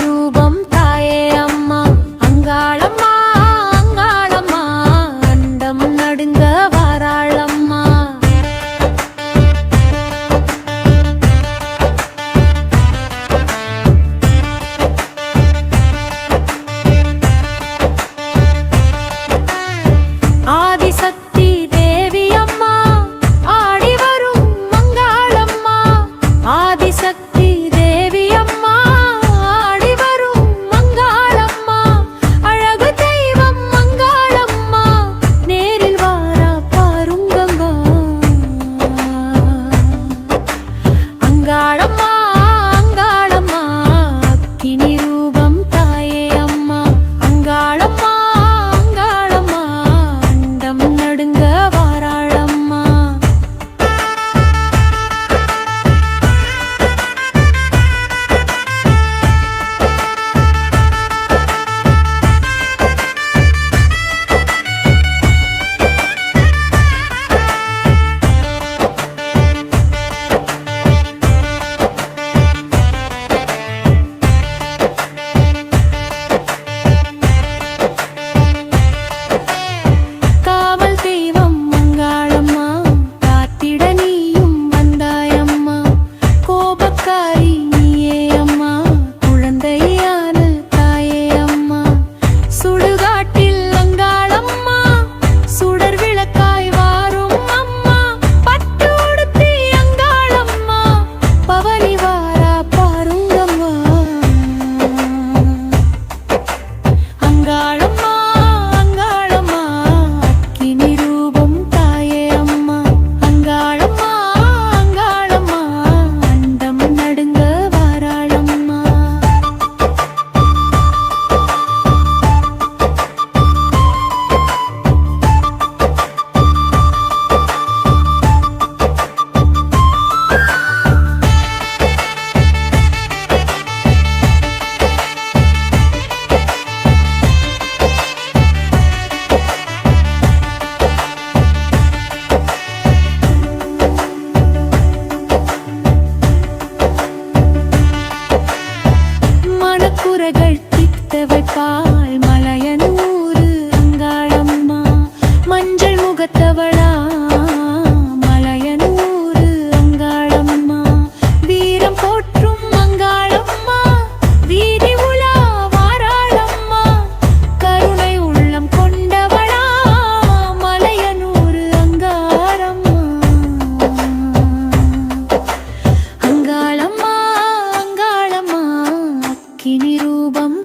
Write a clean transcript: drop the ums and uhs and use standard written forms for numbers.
ரூபம் தாயே அம்மா அங்காளம்மா அங்காளம்மா அண்டம் நடுங்க வாராளம்மா. ஆதிசக்தி தேவி அம்மா ஆடி வரும் அங்காளம்மா. ஆதிசக்தி தேவி அம்மா ஆடி வரும் அங்காளம்மா. அழகு தெய்வம் அங்காளம்மா நேரில் வாரா பாருங்கம்மா. அங்காளம்மா அங்காளம்மா அக்கினி ரூபம் தாயே அம்மா அங்காளம்மா அங்காளம்மா அண்டம் நடுங்க வாராளம்மா. காவல் தெய்வம் அங்காளம்மா காத்திட நீயும் வந்தாயம்மா. கோபக்காரி நீயே அம்மா குழந்தையான தாயே அம்மா. சுடுகாட்டில் அங்காளம்மா சுடர் விளக்காய் வாரும் அம்மா. பட்டு உடுத்தி அங்காளம்மா பவனி வாரா பாருங்கம்மா. அங்காளம்மா அங்காளம்மா அக்கினி ரூபம் தாயே அம்மா அங்காளம்மா அங்காளம்மா அண்டம் நடுங்க வாராளம்மா. மனக்குறைகள் தித்த வைப்பாள் மலையனூரு அங்காளம்மா. மஞ்சள் முகத்தவளா மலையனூரு அங்காளம்மா. வீரம் போற்றும் அங்காளம்மா வீதி உலா வாராளம்மா. கருணை உள்ளம் கொண்டவளா மலையனூரு அங்காளம்மா. அங்காளம்மா அங்காளம்மா அக்கினி ரூபம்